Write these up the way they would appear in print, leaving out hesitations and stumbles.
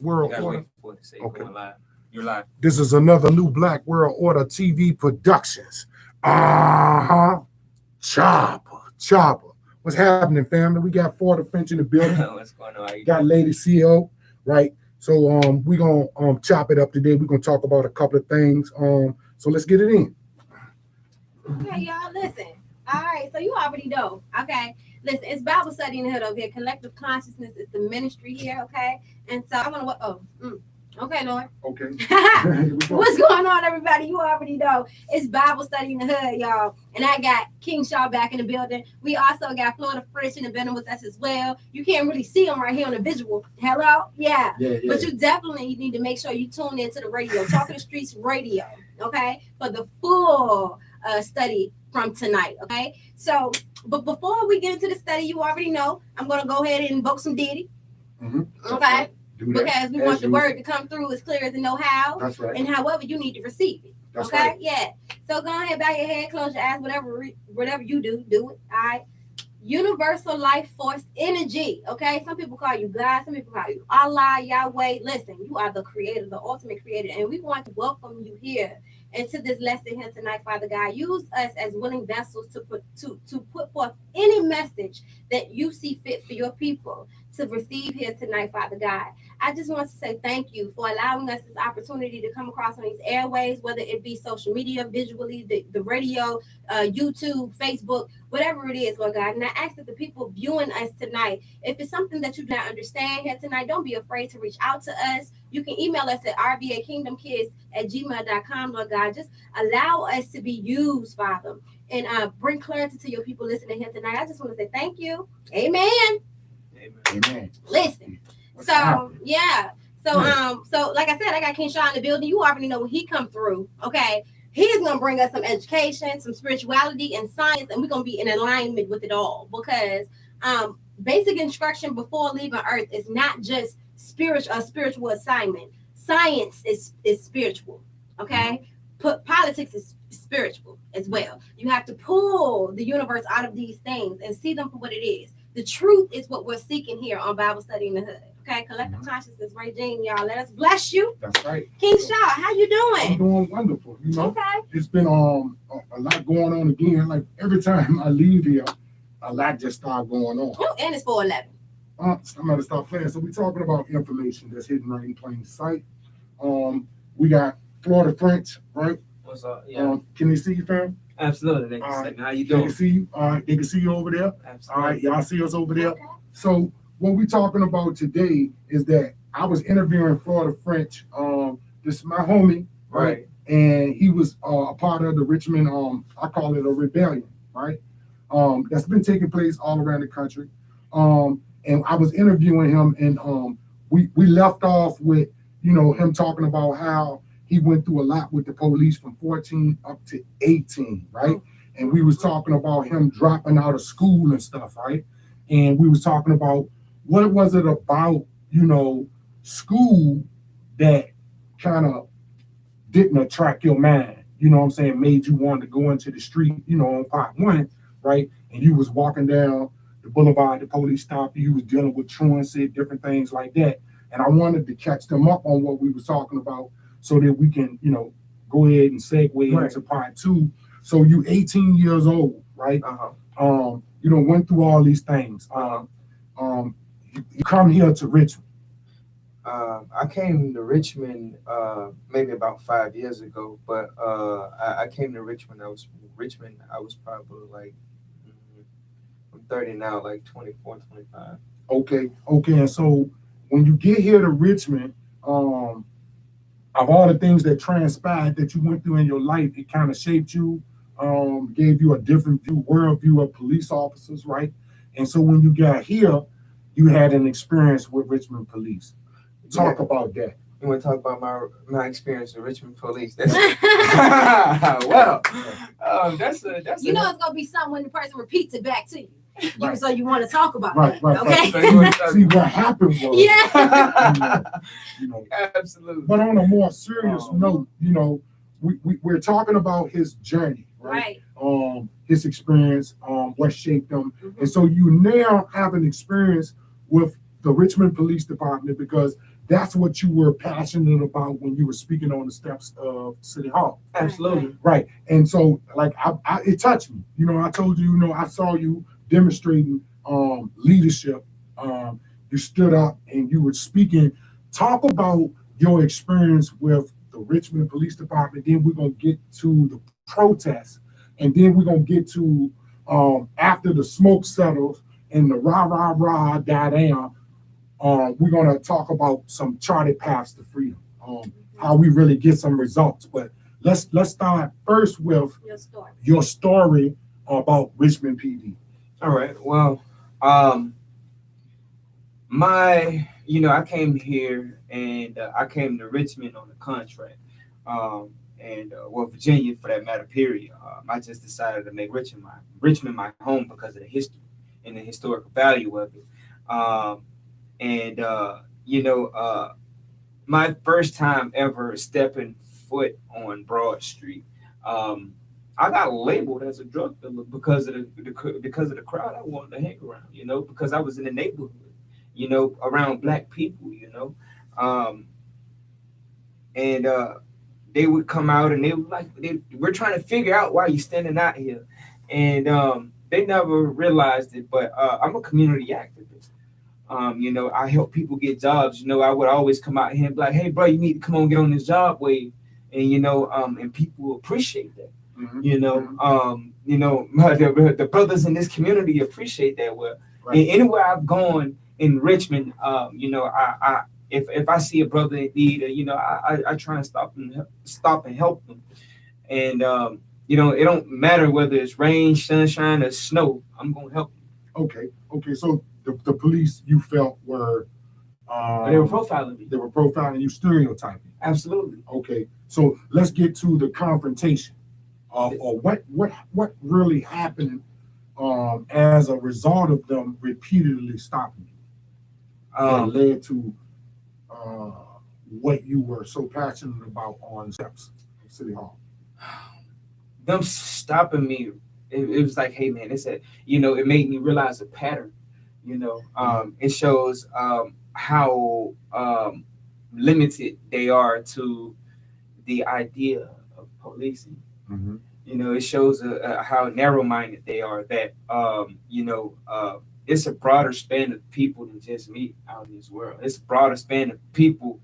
World Order. Okay. You're live. This is another new Black World Order TV Productions. Chopper. What's happening, family? We got Florida French in the building. What's going on? Got Lady C.E.O, right? So we gonna chop it up today. We're gonna talk about a couple of things. So let's get it in. Okay, y'all, listen. All right, so you already know. Okay, listen, it's Bible study in the hood over here. Collective consciousness is the ministry here. Okay, and so I want to. Okay, Lord. Okay. What's going on, everybody? You already know it's Bible study in the hood, y'all. And I got King Shaw back in the building. We also got Florida French in the building with us as well. You can't really see them right here on the visual. Hello? Yeah. But you definitely need to make sure you tune into the radio, Talking the Streets radio, okay, for the full study from tonight, okay? So, but before we get into the study, you already know I'm going to go ahead and invoke some deity, okay? Because we want the word to come through as clear as the know-how. That's right. And however you need to receive it. That's okay? Right. Yeah. So go ahead, bow your head, close your eyes, whatever you do it. All right. Universal life force energy. Okay. Some people call you God, some people call you Allah, Yahweh. Listen, you are the creator, the ultimate creator, and we want to welcome you here into this lesson here tonight, Father God. Use us as willing vessels to put forth any message that you see fit for your people to receive here tonight, Father God. I just want to say thank you for allowing us this opportunity to come across on these airways, whether it be social media, visually, the radio, YouTube, Facebook, whatever it is, Lord God. And I ask that the people viewing us tonight, if it's something that you do not understand here tonight, don't be afraid to reach out to us. You can email us at rbakingdomkids@gmail.com, Lord God. Just allow us to be used, Father, and bring clarity to your people listening here tonight. I just want to say thank you. Amen. Amen. Listen. So yeah. So like I said, I got King Shaw in the building. You already know when he come through. Okay. He's gonna bring us some education, some spirituality, and science, and we're gonna be in alignment with it all because basic instruction before leaving earth is not just spiritual assignment. Science is spiritual. Okay. Politics is spiritual as well. You have to pull the universe out of these things and see them for what it is. The truth is what we're seeking here on Bible Study in the Hood. Okay, collective consciousness, regime, y'all. Let us bless you. That's right. King Shaw, how you doing? I'm doing wonderful. You know, okay. It's been a lot going on again. Like every time I leave here, a lot just start going on. Oh, and it's 411. Somebody stop playing. So we're talking about information that's hidden right in plain sight. We got Florida French, right? What's up? Yeah. Can they see you, fam? Absolutely. How you doing? They can see you. All right, they can see you over there. Absolutely. All right, y'all see us over there. Okay. So what we're talking about today is that I was interviewing Florida French. This is my homie, right? And he was a part of the Richmond, I call it a rebellion, right? That's been taking place all around the country. And I was interviewing him, and we left off with, him talking about how he went through a lot with the police from 14 up to 18, right? And we was talking about him dropping out of school and stuff, right? And we was talking about what was it about, school that kind of didn't attract your mind, made you want to go into the street, on part one, right? And you was walking down the boulevard, the police stopped you, was dealing with truancy, different things like that. And I wanted to catch them up on what we was talking about so that we can, go ahead and segue into part two. So you 18 years old, right? Went through all these things. You come here to Richmond. I came to Richmond maybe about 5 years ago, but I came to Richmond. I was probably like, I'm 30 now, like 24, 25. Okay. And so when you get here to Richmond, of all the things that transpired that you went through in your life, it kind of shaped you, gave you a different worldview of police officers, right? And so when you got here, you had an experience with Richmond police. Talk about that. You want to talk about my experience with Richmond police? That's that's it's gonna be something when the person repeats it back to you. So you want to talk about that, okay? See, what happened was, absolutely. But on a more serious note, we're talking about his journey, right? His experience, what shaped him, and so you now have an experience with the Richmond Police Department because that's what you were passionate about when you were speaking on the steps of City Hall. Absolutely. Right. And so like it touched me. I told you, I saw you demonstrating leadership. You stood up and you were speaking. Talk about your experience with the Richmond Police Department. Then we're gonna get to the protests, and then we're gonna get to after the smoke settles and the rah die down. We're gonna talk about some charted paths to freedom. How we really get some results. But let's start first with your story about Richmond PD. All right. Well, I came here and I came to Richmond on a contract, Virginia for that matter. Period. I just decided to make Richmond my home because of the history and the historical value of it. My first time ever stepping foot on Broad Street, I got labeled as a drug dealer because of the crowd I wanted to hang around, because I was in the neighborhood, around black people, and they would come out and they would like, we're trying to figure out why you're standing out here, and they never realized it, but I'm a community activist. I help people get jobs. I would always come out here and be like, hey, bro, you need to come on, get on this job wave. And, and people appreciate that. Mm-hmm. The brothers in this community appreciate that. Well, right. And anywhere I've gone in Richmond, if I see a brother in need, I try and stop and help them. And, it don't matter whether it's rain, sunshine, or snow, I'm going to help them. Okay. So the police you felt were they were profiling me. They were profiling you, stereotyping. Absolutely. Okay. So let's get to the confrontation or what really happened as a result of them repeatedly stopping you. That led to what you were so passionate about on steps of City Hall. Them stopping me, it was like, hey man, it made me realize a pattern. It shows how limited they are to the idea of policing. Mm-hmm. It shows how narrow-minded they are. That it's a broader span of people than just me out in this world. It's a broader span of people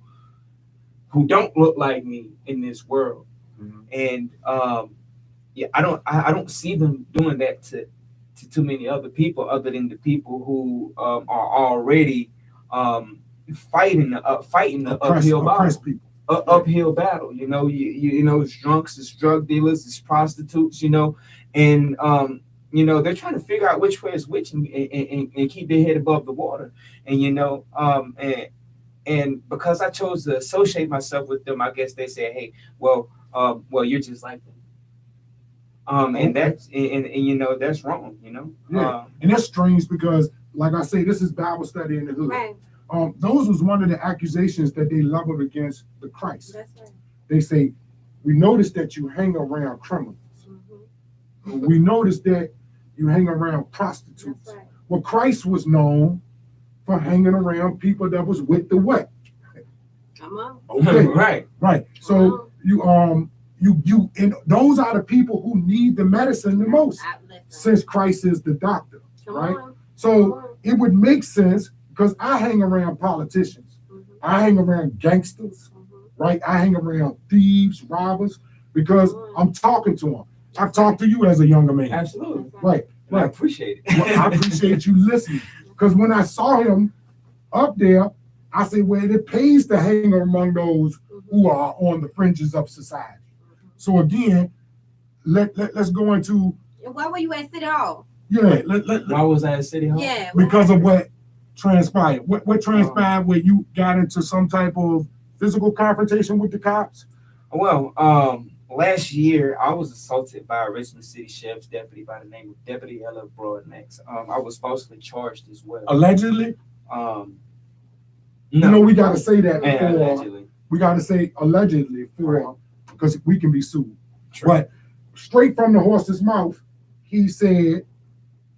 who don't look like me in this world, and I don't see them doing that to too many other people, other than the people who are already fighting the uphill battle. Uphill battle. It's drunks, it's drug dealers, it's prostitutes. And they're trying to figure out which way is which and keep their head above the water. And and because I chose to associate myself with them, I guess they say, hey, well, you're just like them. And that's that's wrong, Yeah. And that's strange because, like I say, this is Bible study in the hood. Right. Those was one of the accusations that they leveled against the Christ. That's right. They say, we noticed that you hang around criminals. Mm-hmm. We noticed that you hang around prostitutes. That's right. Well, Christ was known for hanging around people that was with the wet. Come on. Okay. Right. So you and those are the people who need the medicine the most, since Christ is the doctor, right? So it would make sense because I hang around politicians, I hang around gangsters, right? I hang around thieves, robbers, because I'm talking to them. I've talked to you as a younger man. Absolutely. Right. I appreciate it. Well, I appreciate you listening, because when I saw him up there, I said, well, it pays to hang among those who are on the fringes of society. So again, let's go into. Why were you at City Hall? Yeah. Why was I at City Hall? Yeah. Because of what transpired. What transpired where you got into some type of physical confrontation with the cops? Well, last year I was assaulted by a Richmond City Sheriff's deputy by the name of Deputy Ella Broadmax. I was falsely charged as well. Allegedly? No. We got to say that before. Allegedly. We got to say allegedly for, because we can be sued. True. But straight from the horse's mouth, he said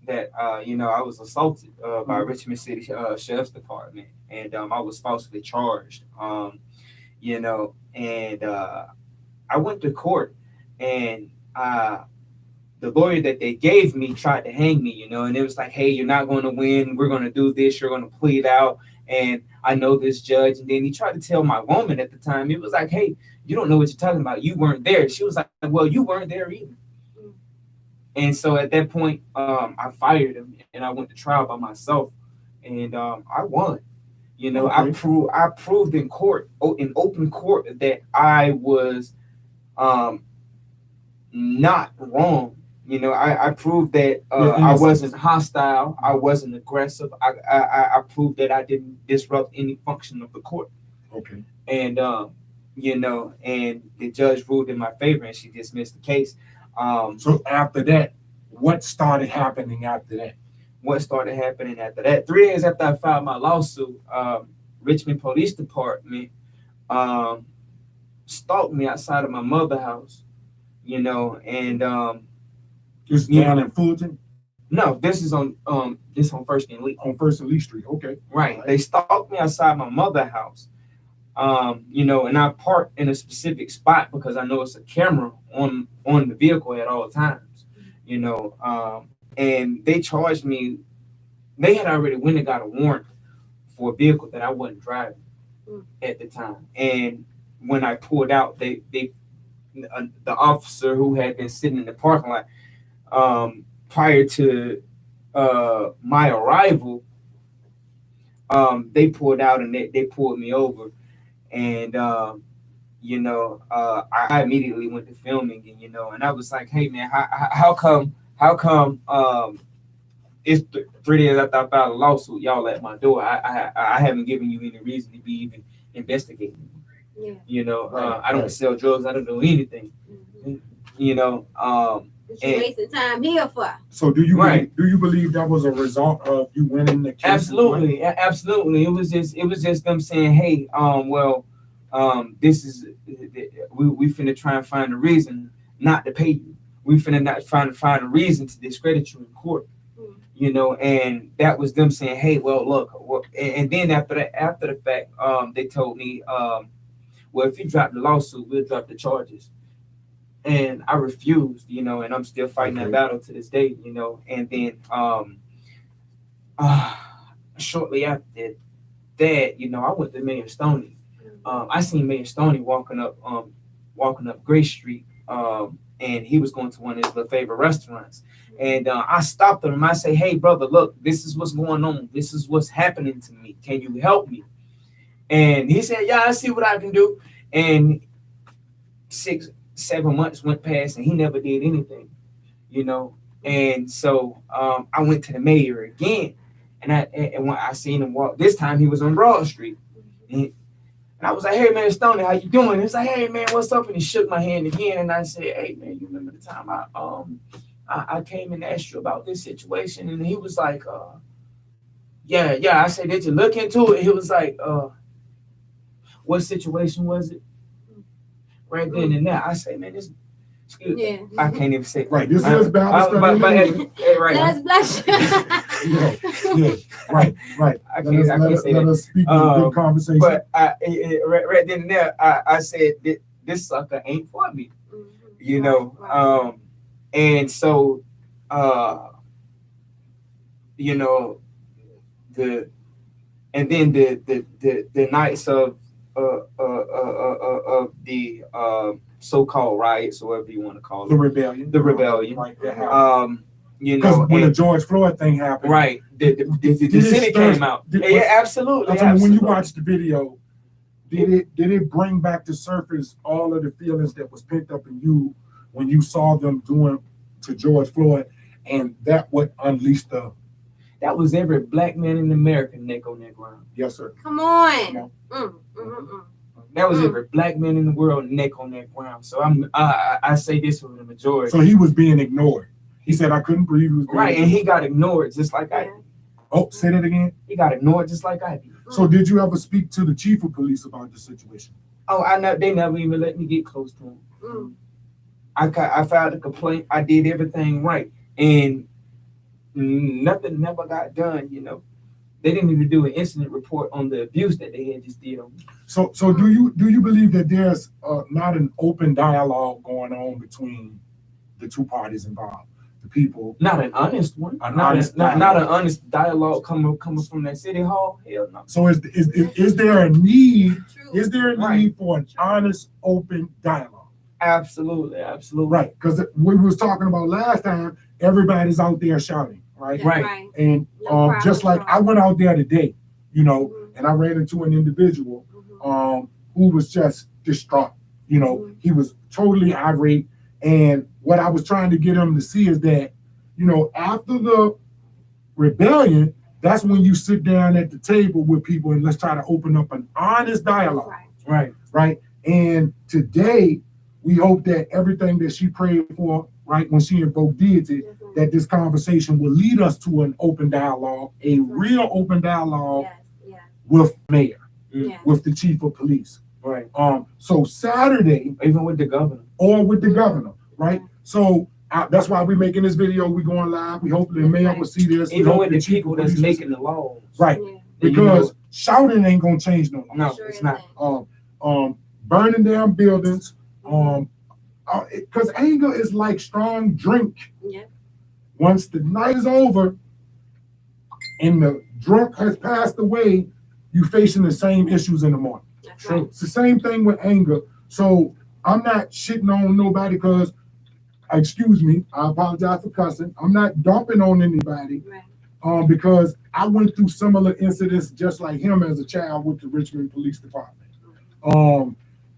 that I was assaulted by Richmond City Sheriff's Department, and I was falsely charged. And I went to court, and the lawyer that they gave me tried to hang me, and it was like, hey, you're not going to win. We're going to do this. You're going to plead out. And I know this judge. And then he tried to tell my woman at the time, it was like, hey, you don't know what you're talking about. You weren't there. She was like, well, you weren't there either. And so at that point, I fired him, and I went to trial by myself, and I won. Okay. I proved in court, in open court, that I was not wrong. I proved that I wasn't hostile, I wasn't aggressive. I proved that I didn't disrupt any function of the court. Okay. And and the judge ruled in my favor, and she dismissed the case. So after that, what started happening after that? What started happening after that? 3 days after I filed my lawsuit, Richmond Police Department stalked me outside of my mother's house. And This down in Fulton? no, this is on First and Lee. On First and Lee Street. Okay. Right. They stalked me outside my mother's house. And I parked in a specific spot because I know it's a camera on the vehicle at all times. And they charged me. They had already went and got a warrant for a vehicle that I wasn't driving at the time. And when I pulled out, the officer who had been sitting in the parking lot prior to my arrival, they pulled out and they pulled me over. And I immediately went to filming, and I was like, hey man, how come it's 3 days after I filed a lawsuit, y'all at my door? I haven't given you any reason to be even investigating. Yeah. I don't sell drugs, I don't do anything. What you wasting time here for? So do you Right. believe that was a result of you winning the case? Absolutely. It was just them saying, hey, this is we finna try and find a reason not to pay you. We finna not find a reason to discredit you in court. And that was them saying, hey, well, look, and then after the fact, they told me, well, if you drop the lawsuit, we'll drop the charges. And I refused, and I'm still fighting that battle to this day, and then shortly after that, I went to Mayor Stoney. I seen Mayor Stoney walking up Grace Street, and he was going to one of his little favorite restaurants. And I stopped him. I say, hey, brother, look, this is what's going on. This is what's happening to me. Can you help me? And he said, yeah, I see what I can do. And 6-7 months went past, and he never did anything, And so I went to the mayor again, and when I seen him walk, this time he was on Broad Street. And I was like, hey, man, Stoney, how you doing? He was like, hey, man, what's up? And he shook my hand again. And I said, hey, man, you remember the time I came and asked you about this situation? And he was like, yeah. I said, did you look into it? He was like, what situation was it? Right then and there, I say, man, this. Excuse me. Yeah. I can't even say. Right. This is Bible study. Right. Let's bless you. Yeah. Right. I can't say let that. us speak in good conversation. But right then and there, I said, this sucker ain't for me. Right. And so, the nights of the so-called riots, or whatever you want to call it, the rebellion. Right. Because when the George Floyd thing happened, right, the city came out. Yeah, absolutely. When you watch the video, did it bring back to surface all of the feelings that was pent up in you when you saw them doing to George Floyd, and that what unleashed the? That was every black man in America neck on that ground. Yes, sir. Come on. That was every black man in the world neck on that ground. So I say this for the majority. So he was being ignored. He said, I couldn't breathe. He was being right, and he got ignored just like I did. Oh, say that again. He got ignored just like I did. So did you ever speak to the chief of police about the situation? Oh, they never even let me get close to him. I filed a complaint. I did everything right. And nothing never got done. They didn't even do an incident report on the abuse that they had just did on me. So do you believe that there's not an open dialogue going on between the two parties involved, the people? Not an honest one. An Not honest not dialogue. an honest dialogue coming from that city hall. Hell no. So is there a need? True. Is there a Right. need for an honest, open dialogue? Absolutely. Right, because we was talking about last time, everybody's out there shouting, right? That's Right. And No problem. just like I went out there today, Mhm. and I ran into an individual Mhm. who was just distraught. Mhm. He was totally irate. And what I was trying to get him to see is that, after the rebellion, that's when you sit down at the table with people and let's try to open up an honest That's dialogue, right. right? And today, we hope that everything that she prayed for, right, when she invoked deity, That's right. that this conversation will lead us to an open dialogue, a real open dialogue Yes, yes, with the mayor, yes. with the chief of police. Right. So Saturday, Even with the governor. or with the governor, right? So that's why we're making this video. We're going live. We hope the mayor will see this. We Even hope with the chief people of that's police will see- making the laws. right, Yeah. because shouting ain't gonna change no law. No, Sure it's is not. that. Burning down buildings, because anger is like strong drink. Yep. Once the night is over and the drunk has passed away, you facing the same issues in the morning. That's True. right. It's the same thing with anger. So I'm not shitting on nobody because, excuse me, I apologize for cussing. I'm not dumping on anybody Right. because I went through similar incidents just like him as a child with the Richmond Police Department.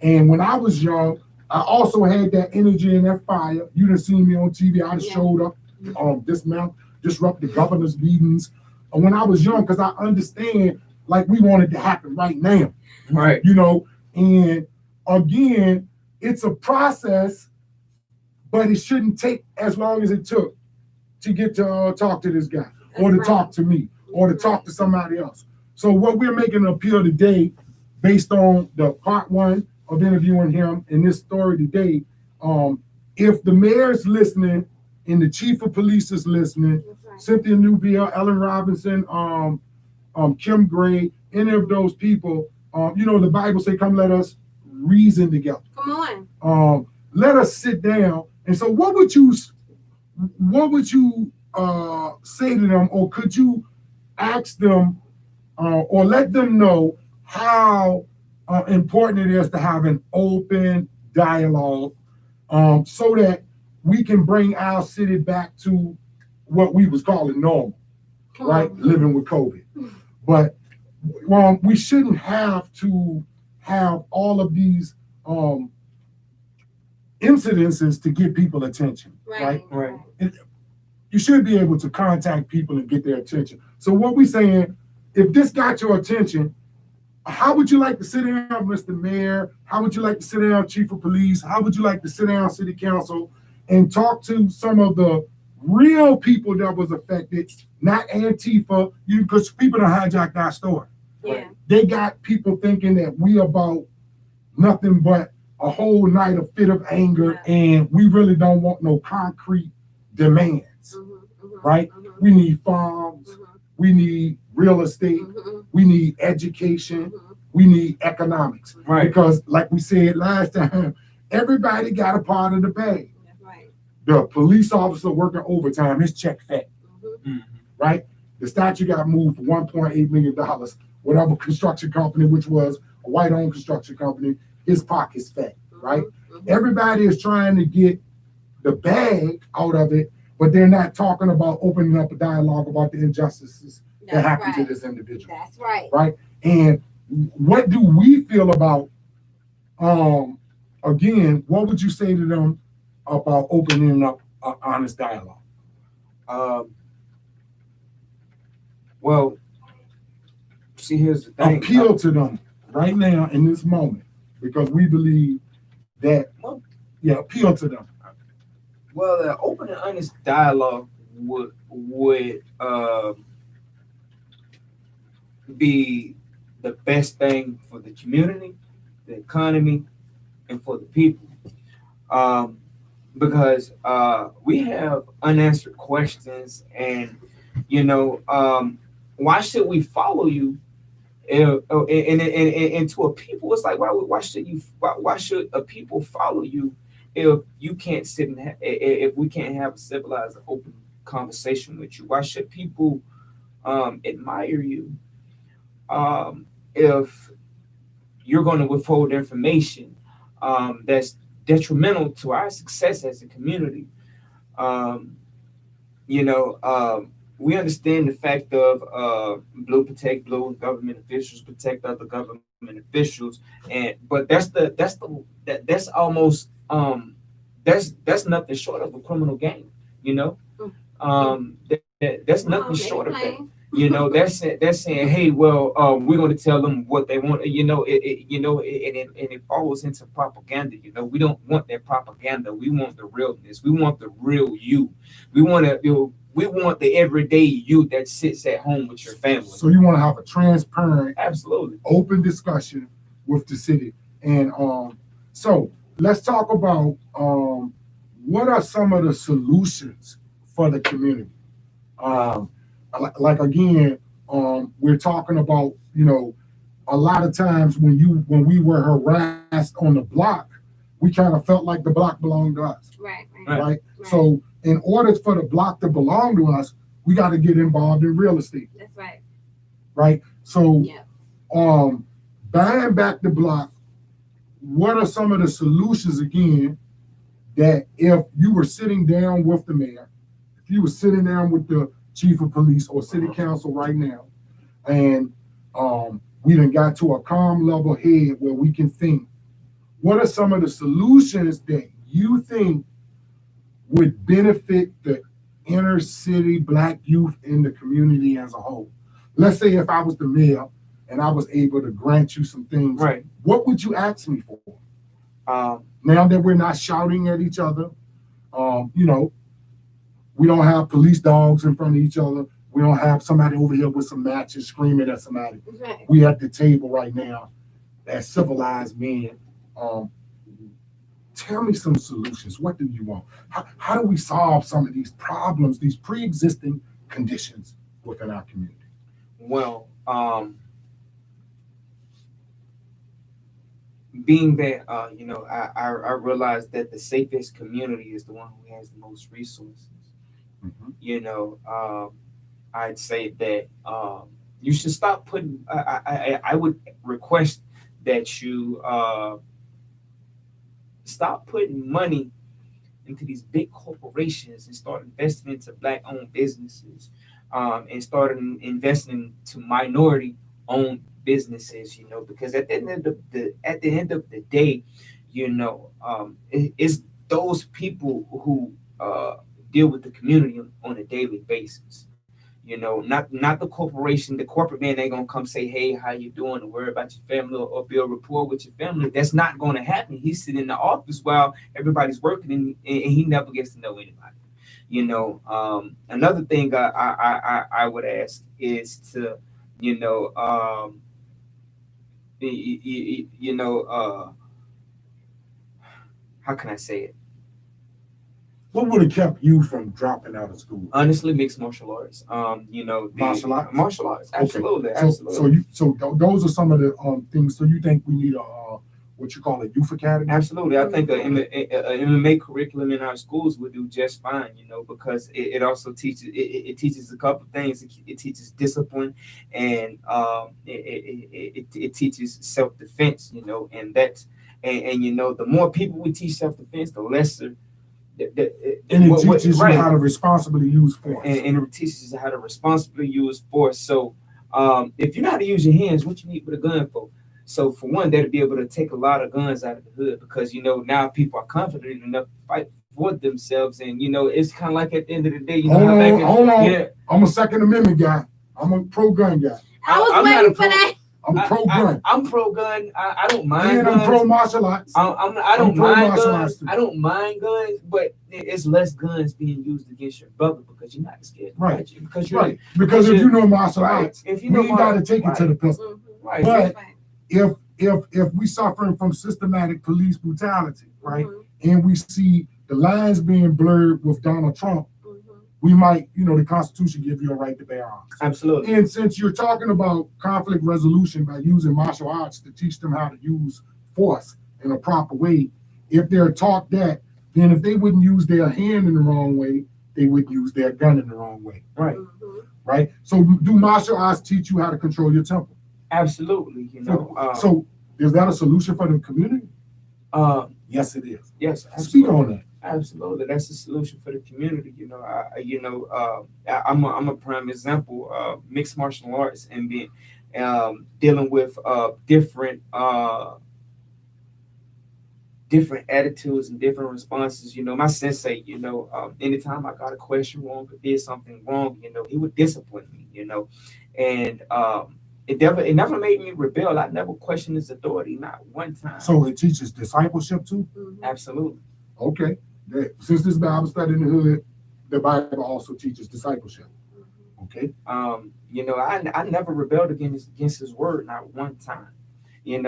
And when I was young, I also had that energy and that fire. You done seen me on TV. I just Yeah. showed up, disrupt the governor's meetings. And when I was young, because I understand, like we wanted to happen right now, Right. and again, it's a process, but it shouldn't take as long as it took to get to talk to this guy or to That's talk to me or to talk to somebody else. So what we're making an appeal today, based on the part one of interviewing him in this story today, if the mayor's listening and the chief of police is listening, That's right. Cynthia Newbill, Ellen Robinson, Kim Gray, any of those people, the Bible say, come let us reason together. Come on. Let us sit down. And so what would you say to them, or could you ask them or let them know how important it is to have an open dialogue so that we can bring our city back to what we was calling normal, Come right? on. Living with COVID. But we shouldn't have to have all of these incidences to get people attention, right? Right. You should be able to contact people and get their attention. So what we saying, if this got your attention, how would you like to sit down, Mr. Mayor? How would you like to sit down, Chief of Police? How would you like to sit down, City Council, and talk to some of the real people that was affected, not Antifa, because people done hijacked our story. Yeah. They got people thinking that we about nothing but a whole night of fit of anger, and we really don't want no concrete demands, right? We need farms, we need real estate, we need education, we need economics. Right. Because like we said last time, everybody got a part of the bag. That's right. The police officer working overtime, his check fat, right? The statue got moved for $1.8 million. Whatever construction company, which was a white-owned construction company, his pocket's fat, right? Everybody is trying to get the bag out of it, but they're not talking about opening up a dialogue about the injustices that That's happened to right. this individual, That's right. right? And what do we feel about, again, what would you say to them about opening up an honest dialogue? Well, see, here's the thing. Appeal to them right now in this moment, because we believe that, appeal to them. Well, an open and honest dialogue would be the best thing for the community, the economy, and for the people. because we have unanswered questions, and why should we follow you? And to a people, it's like why should a people follow you if you can't sit and if we can't have a civilized, open conversation with you? Why should people admire you if you're going to withhold information that's detrimental to our success as a community? We understand the fact of blue protect blue, government officials protect other government officials, but that's almost that's nothing short of a criminal game. That's nothing short of that. They're saying, hey, well, we're going to tell them what they want. It falls into propaganda. We don't want that propaganda. We want the realness. We want the real you. We want the everyday you that sits at home with your family. So you want to have a transparent, absolutely open discussion with the city. And so let's talk about what are some of the solutions for the community. Like again, we're talking about, a lot of times when we were harassed on the block, we kind of felt like the block belonged to us. Right. So in order for the block to belong to us, we got to get involved in real estate. That's right. Right. So buying back the block, what are some of the solutions again that if you were sitting down with the mayor, if you were sitting down with the chief of police or city council right now, and we done got to a calm level head where we can think, what are some of the solutions that you think would benefit the inner city Black youth in the community as a whole? Let's say if I was the mayor and I was able to grant you some things, right? What would you ask me for? Now that we're not shouting at each other, we don't have police dogs in front of each other. We don't have somebody over here with some matches screaming at somebody. Right. We at the table right now as civilized men. Tell me some solutions. What do you want? How do we solve some of these problems, these pre-existing conditions within our community? Well, being that, I realized that the safest community is the one who has the most resources. Mm-hmm. I'd say that you should stop putting. I would request that you stop putting money into these big corporations and start investing into Black-owned businesses, and start investing into minority-owned businesses. Because at the end of the day, it's those people who deal with the community on a daily basis. Not the corporation. The corporate man ain't gonna come say, "Hey, how you doing?" and worry about your family or build rapport with your family. That's not gonna happen. He's sitting in the office while everybody's working, and he never gets to know anybody. Another thing I would ask is to, how can I say it? What would have kept you from dropping out of school? Honestly, mixed martial arts. Martial arts. Martial arts. Absolutely, okay. absolutely. So those are some of the things. So you think we need what you call a youth academy? Absolutely, I think a MMA curriculum in our schools would do just fine. Because it also teaches it teaches a couple of things. It teaches discipline, and it teaches self-defense. And that's and the more people we teach self-defense, the lesser. And it teaches you how to responsibly use force. And it teaches you how to responsibly use force. So if you know how to use your hands, what you need with a gun for? So for one, that'll be able to take a lot of guns out of the hood, because now people are confident enough to fight for themselves. And it's kind of like at the end of the day, hold on. Yeah. I'm a Second Amendment guy. I'm a pro-gun guy. I'm waiting for that. I'm pro-gun. I'm pro-gun. I don't mind guns. I'm pro-martial arts. I don't mind guns. I don't mind guns, but it's less guns being used against your brother because you're not scared. Right. Because if you know martial arts, if you know we ain't got to take it to the pistol. Right. But if we suffering from systematic police brutality, right, and we see the lines being blurred with Donald Trump, we might, the Constitution give you a right to bear arms. Absolutely. And since you're talking about conflict resolution by using martial arts to teach them how to use force in a proper way, if they're taught that, then if they wouldn't use their hand in the wrong way, they would use their gun in the wrong way. Right. Right. So do martial arts teach you how to control your temper? Absolutely. So is that a solution for the community? Yes, it is. Yes. Speak on that. Absolutely, that's a solution for the community. I'm a prime example of mixed martial arts and being dealing with different attitudes and different responses. My sensei, anytime I got a question wrong or did something wrong, he would discipline me. And it never made me rebel. I never questioned his authority, not one time. So it teaches discipleship too? Absolutely. Okay. Since this Bible study in the hood, the Bible also teaches discipleship. Okay. I never rebelled against his word, not one time. And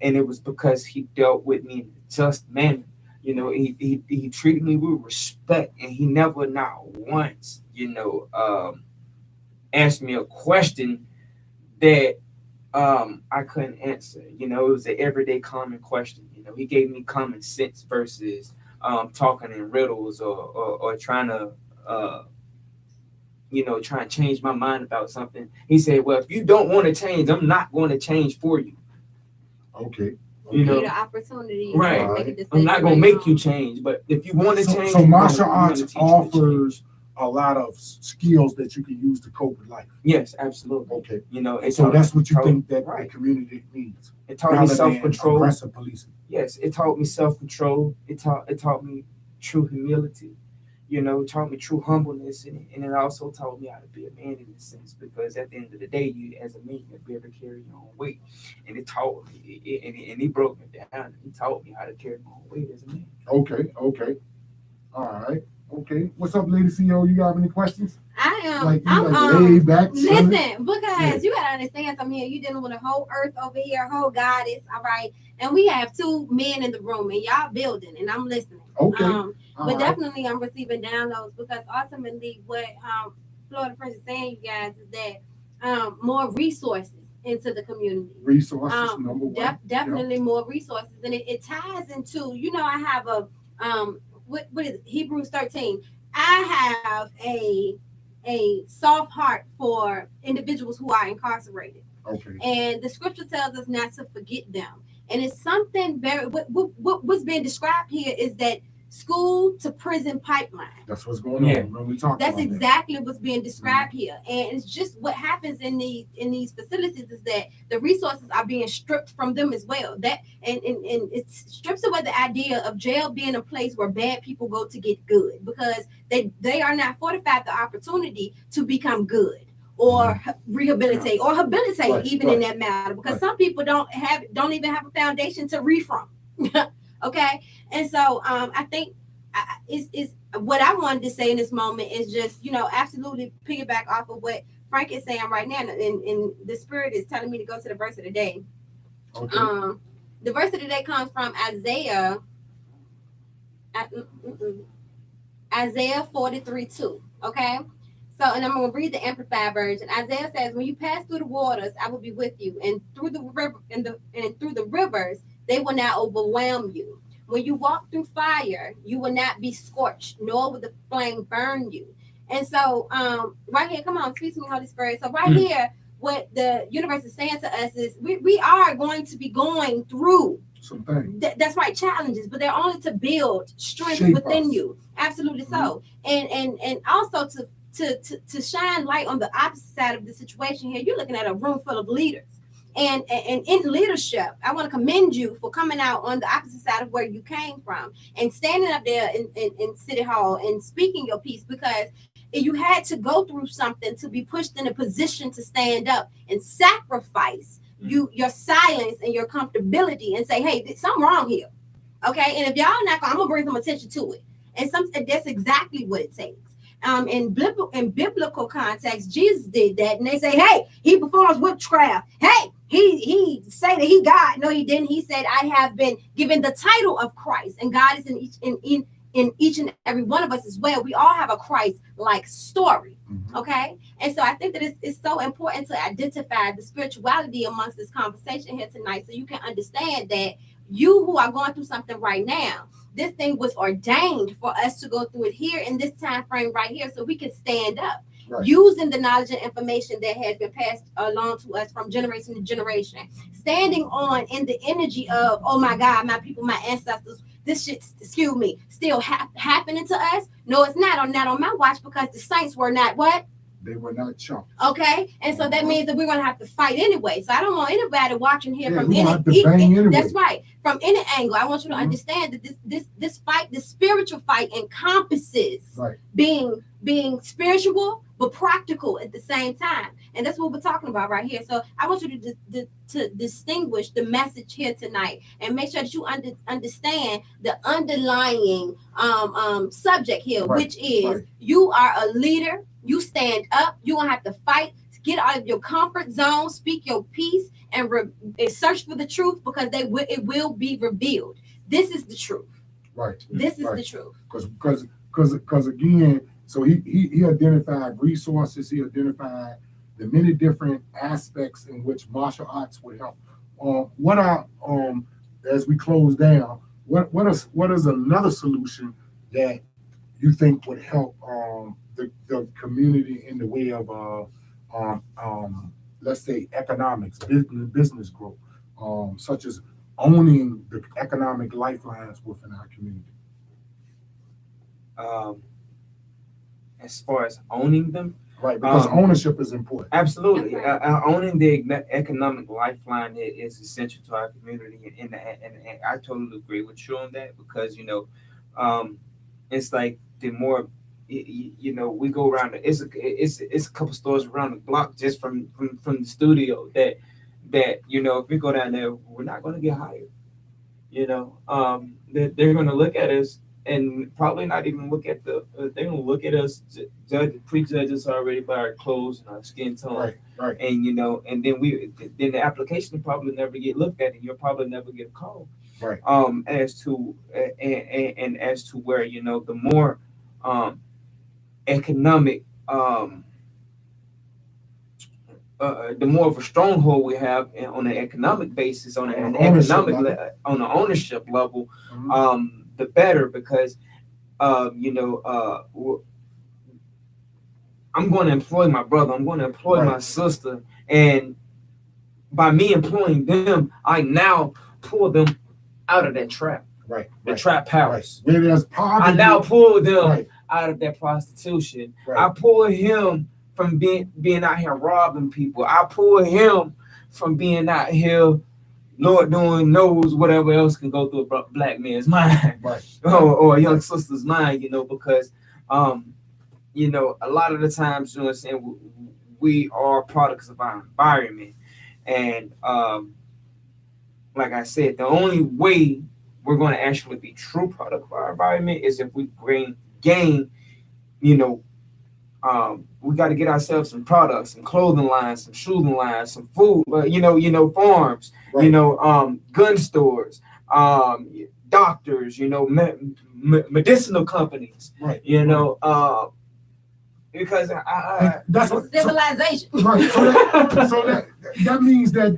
it was because he dealt with me in a just manner. He treated me with respect, and he never, not once, asked me a question that I couldn't answer. It was an everyday common question. He gave me common sense versus talking in riddles or trying to change my mind about something. He said, well, if you don't want to change, I'm not going to change for you. Okay. The opportunity, right? To make a decision. I'm not going to make you change, but if you want to change, so martial arts offers a lot of skills that you can use to cope with life. Yes, absolutely. Okay. So that's what you think that the community needs. It taught me self-control. Aggressive policing. Yes, it taught me self-control. It taught me true humility. It taught me true humbleness, and it also taught me how to be a man in a sense, because at the end of the day, you as a man, you be able to carry your own weight. And it taught me, and he broke me down. He taught me how to carry my own weight as a man. Okay. All right. Okay. What's up, lady C.E.O.? You got any questions? I am. Laid back. Listen, because you gotta understand something here. You dealing with a whole earth over here, a whole goddess. All right, and we have two men in the room, and y'all building, and I'm listening. Okay. But definitely, I'm receiving downloads, because ultimately, what Florida Prince is saying, you guys, is that more resources into the community. Resources, number one. Definitely more resources, and it ties into. I have a what is it? Hebrews 13. I have a soft heart for individuals who are incarcerated. Okay. And the scripture tells us not to forget them. And it's something very what's being described here is that school to prison pipeline. That's what's going on when we talk. That's exactly what's being described here. And it's just what happens in these facilities is that the resources are being stripped from them as well. That and it strips away the idea of jail being a place where bad people go to get good, because they are not fortified the opportunity to become good or rehabilitate or habilitate in that matter, because some people don't even have a foundation to read from. Okay, and so I think is what I wanted to say in this moment is just absolutely piggyback off of what Frank is saying right now, and the Spirit is telling me to go to the verse of the day. Okay. The verse of the day comes from Isaiah 43:2. Okay. So, and I'm going to read the Amplified version. Isaiah says, "When you pass through the waters, I will be with you, and through the river and through the rivers, they will not overwhelm you. When you walk through fire, you will not be scorched, nor will the flame burn you." And so, right here, come on, speak to me, Holy Spirit. So, right here, what the universe is saying to us is, we are going to be going through some things. That's right, challenges, but they're only to build strength within you. Absolutely so, and also to shine light on the opposite side of the situation here. You're looking at a room full of leaders. And in leadership, I want to commend you for coming out on the opposite side of where you came from and standing up there in City Hall and speaking your piece, because you had to go through something to be pushed in a position to stand up and sacrifice your silence and your comfortability and say, hey, something wrong here. Okay. And if y'all not, I'm going to bring some attention to it. And that's exactly what it takes. In biblical context, Jesus did that, and they say, "Hey, he performs witchcraft. Hey, he say that he God. No, he didn't. He said, I have been given the title of Christ, and God is in in each and every one of us as well. We all have a Christ-like story. Mhm. Okay. And so I think that it's so important to identify the spirituality amongst this conversation here tonight, so you can understand that you who are going through something right now, this thing was ordained for us to go through it here in this time frame right here, so we can stand up. Right. Using the knowledge and information that has been passed along to us from generation to generation, standing on in the energy of, oh my God, my people, my ancestors, this shit, excuse me, still happening to us. No, it's not on my watch, because the saints were not what? They were not chumps. Okay, and so that means that we're gonna have to fight anyway. So I don't want anybody watching here from we any. have to bang anyway. That's right, from any angle. I want you to Mhm. understand that this fight, this spiritual fight, encompasses Right. being spiritual but practical at the same time, and that's what we're talking about right here. So I want you to distinguish the message here tonight, and make sure that you understand the underlying subject here, Right. which is Right. you are a leader. You stand up. You're gonna have to fight. Get out of your comfort zone. Speak your piece and search for the truth, because it will be revealed. This is the truth. Right. This is Right. the truth. Because again, so he identified resources. He identified the many different aspects in which martial arts would help. What are as we close down? What is another solution that you think would help the community in the way of let's say economics, business growth, such as owning the economic lifelines within our community? As far as owning them, Right, because ownership is important. absolutely. That's right. Owning the economic lifeline is essential to our community, and I totally agree with you on that, because it's like the more we go around. It's a couple stores around the block just from the studio that if we go down there, we're not going to get hired. They're going to look at us and probably not even look at they're going to look at us, prejudge us already by our clothes and our skin tone. Right. And and then the application will probably never get looked at, and you'll probably never get a call. Right. As to and as to where the more economic the more of a stronghold we have on an economic basis, on an economic on the ownership level, Mhm. The better, because I'm going to employ my brother, I'm going to employ my sister, and by me employing them, I now pull them out of that trap, the trap house. Where there's poverty, I now pull them out of that prostitution. I pull him from being out here robbing people. I pull him from being out here, Lord doing knows whatever else can go through a black man's mind, or a young sister's mind, because a lot of the times, what I'm saying, we are products of our environment, and like I said, the only way we're going to actually be true product of our environment is if we gain, we got to get ourselves some products, some clothing lines, some shoe lines, some food, farms, gun stores, doctors, medicinal companies, because that's what civilization. Right. So that means that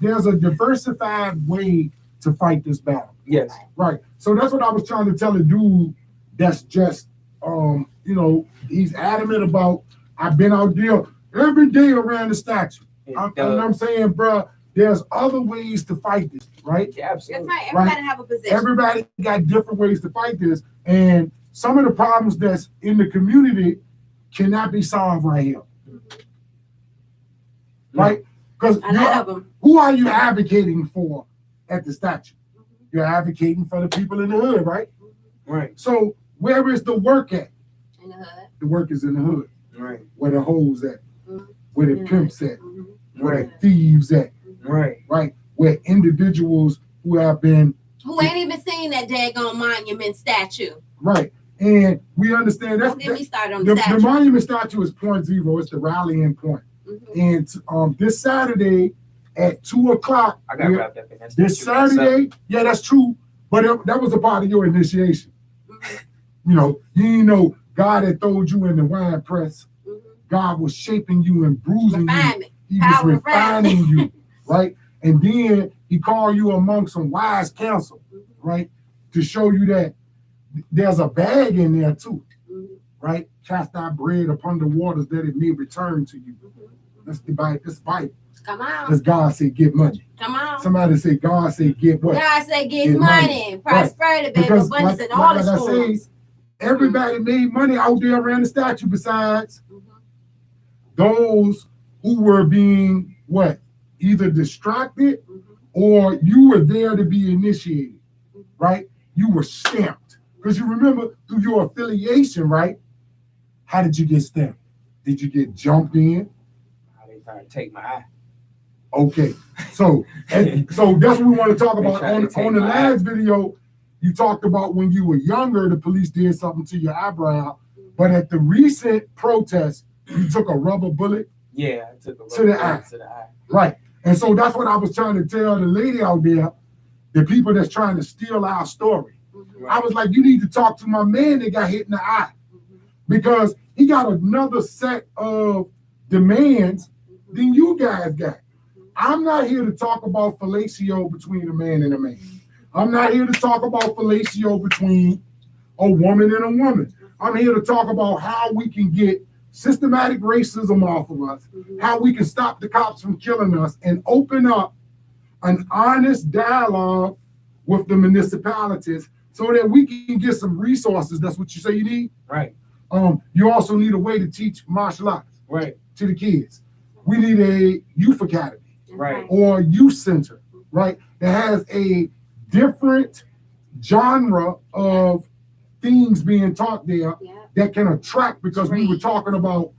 there's a diversified way to fight this battle. Yes. Right. So that's what I was trying to tell a dude that's just he's adamant about, I've been out there every day around the statue. I'm saying, bro, there's other ways to fight this, right? Yeah, absolutely. That's right. Everybody have a position. Everybody got different ways to fight this, and some of the problems that's in the community cannot be solved right here. Right? Because who are you advocating for at the statue? You're advocating for the people in the hood, right? Right. So where is the work at? In the hood. The work is in the hood. Right. Where the hoes at? Where the pimps at? Where Right. the thieves at? Right. Right. Where individuals who have been who ain't even seen that daggone monument statue. Right. And we understand Don't get me started on the the statue. monument statue is 0.0. It's the rallying point. And this Saturday at 2:00, I got wrapped up in that. this Saturday, yeah, that's true. But that was a part of your initiation. You know, you didn't know God had throwed you in the wine press. God was shaping you and bruising Refinement. you. He was Power refining refinement. you, right? And then he called you among some wise counsel, right? To show you that there's a bag in there too, right? Cast thy bread upon the waters that it may return to you. That's the Bible. This Bible. Come on. Because God said get money. Come on. Somebody said God said get what? God said get Get money. Prosperity, baby. Because Abundance like in all I its forms. say, everybody made money out there around the statue besides those who were being what? Either distracted or you were there to be initiated, right? You were stamped. Because you remember through your affiliation, right? How did you get stamped? Did you get jumped in? They trying to take my eye. Okay. So so that's what we want to talk They about. tried to take On the my last video, you talked about when you were younger, the police did something to your eyebrow. But at the recent protest, you took a rubber bullet. Yeah, I took a To the eye. To the eye. Right. And so that's what I was trying to tell the lady out there, the people that's trying to steal our story. I was like, you need to talk to my man that got hit in the eye. Because he got another set of demands than you guys got. I'm not here to talk about fellatio between a man and a man. I'm not here to talk about fellatio between a woman and a woman. I'm here to talk about how we can get systematic racism off of us, how we can stop the cops from killing us, and open up an honest dialogue with the municipalities so that we can get some resources. That's what you say you need? Right. You also need a way to teach martial arts to the kids. We need a youth academy Right. or youth center, right? That has a different genre of things being taught there that can attract, because we were talking about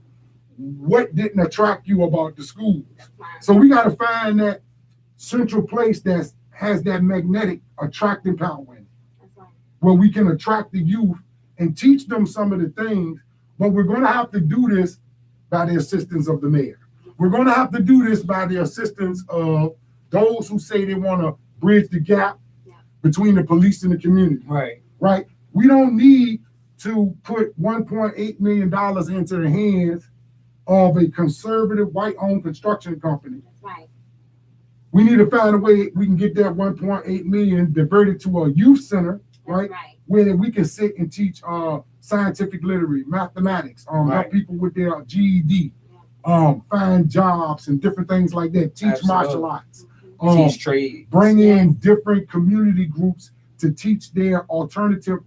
what didn't attract you about the school. So we got to find that central place that has that magnetic attracting power in it, where we can attract the youth and teach them some of the things. But we're going to have to do this by the assistance of the mayor. We're going to have to do this by the assistance of those who say they want to bridge the gap between the police and the community. Right. We don't need to put $1.8 million into the hands of a conservative white-owned construction company. We need to find a way we can get that 1.8 million diverted to a youth center, right? Where we can sit and teach scientific literacy, mathematics, help people with their GED, find jobs and different things like that, teach martial arts, teach trade, bring in different community groups to teach their alternative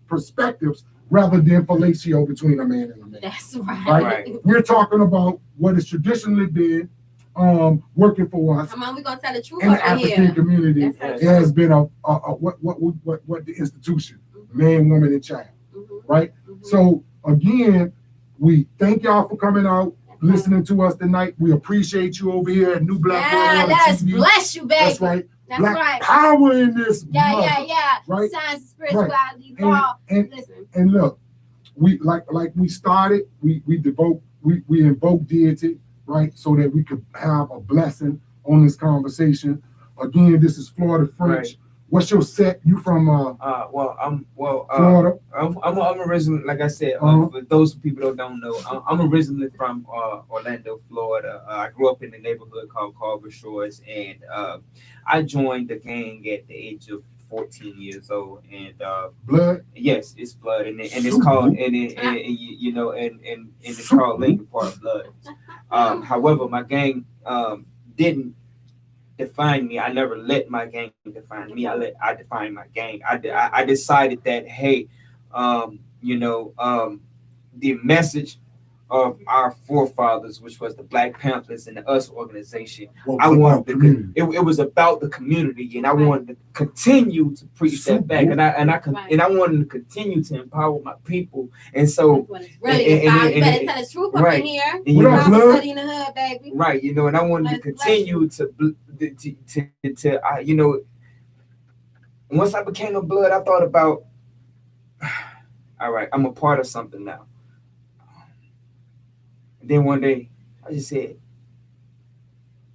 perspectives rather than fellatio between a man and a man. That's right. We're talking about what has traditionally been working for us. Come on, we're gonna tell the truth in the African community. It has been what the institution, man, woman, and child, right? So again, we thank y'all for coming out, listening to us tonight. We appreciate you over here at New Black Boy let's TV. bless you, baby. That's right. That's Black right. power in this. Yeah. Right. Science, spirituality, law. Listen. And look, we like we started. We invoke deity, right, so that we could have a blessing on this conversation. Again, this is Florida French. Right. What's your set? You from Florida? I'm originally, like I said, for those people that don't know, I'm originally from Orlando, Florida. I grew up in a neighborhood called Culver Shores, and I joined the gang at the age of 14 years old. And blood? Yes, it's blood, and it's called it's called Lincoln Park Blood. However, my gang didn't define me. I never let my gang define me. I defined my gang. I decided that, hey, the message of our forefathers, which was the Black Panthers and the US organization, I wanted it was about the community, and I wanted to continue to preach that back, and I wanted to continue to empower my people. And so really you better tell the truth up in here. Studying the hood, baby. Right, and I wanted to continue to once I became a blood, I thought about, all right, I'm a part of something now. And then one day I just said,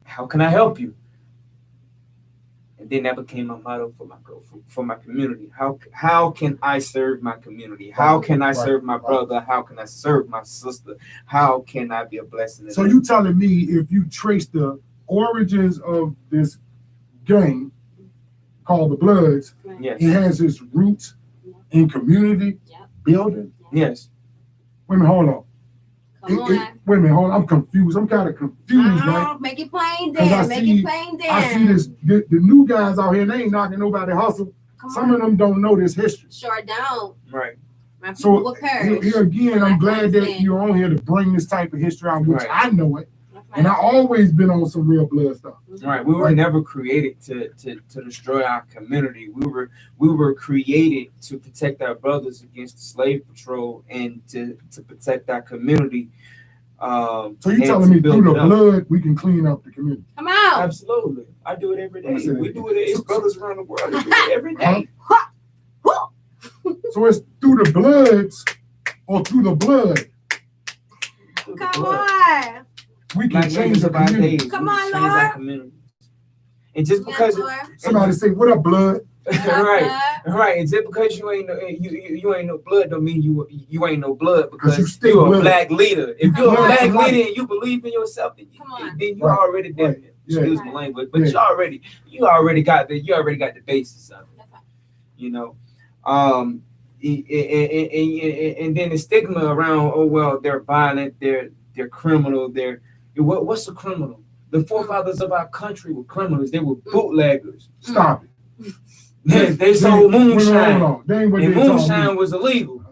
how can I help you? And then that became my motto for my community. How can I serve my community? How can I serve my brother? How can I serve my sister? How can I be a blessing? So you telling me if you trace the origins of this gang called the Bloods, Yes. it has its roots in community building? Yes. Wait a minute, hold on. Come on. Wait a minute, hold on. I'm confused. I'm kind of confused, right? Make it plain 'Cause then. Make it plain then. I see this. The new guys out here, they ain't knocking nobody hustle. Come Some on. of them don't know this history. Sure don't. Right. My people So will perish. here again, I'm Like glad I'm that saying. you're on here to bring this type of history out, which Right. I know it, That's and I right. always been on some real blood stuff. Right. We were Right. never created to destroy our community. We were created to protect our brothers against the slave patrol and to protect our community. So you and telling to me build through the it up. blood we can clean up the community? Come on. Absolutely. I do it every Let me day. say We that do it. It's brothers around the world. We do it every Huh? day. So it's through the bloods or through the blood Through the Come blood. on. we can Like change change the of our community. days. Come we on, can change our Lord. communities. And just Yes, because Lord. Somebody say, "What up, blood?" right. Right, and just because you ain't no blood don't mean you ain't no blood because you stay you're a blood. black leader. If you're a Come black on. leader and you believe in yourself, then Come on. you Right. already did it. Yeah. Excuse my language, but Yeah. you already got the basis of it. That's right. You know, and then the stigma around, oh well, they're violent, they're criminal, what's a criminal? The forefathers of our country were criminals. They were bootleggers. Stop it. They sold moonshine. Hold on. They ain't what And they told moonshine me. was illegal.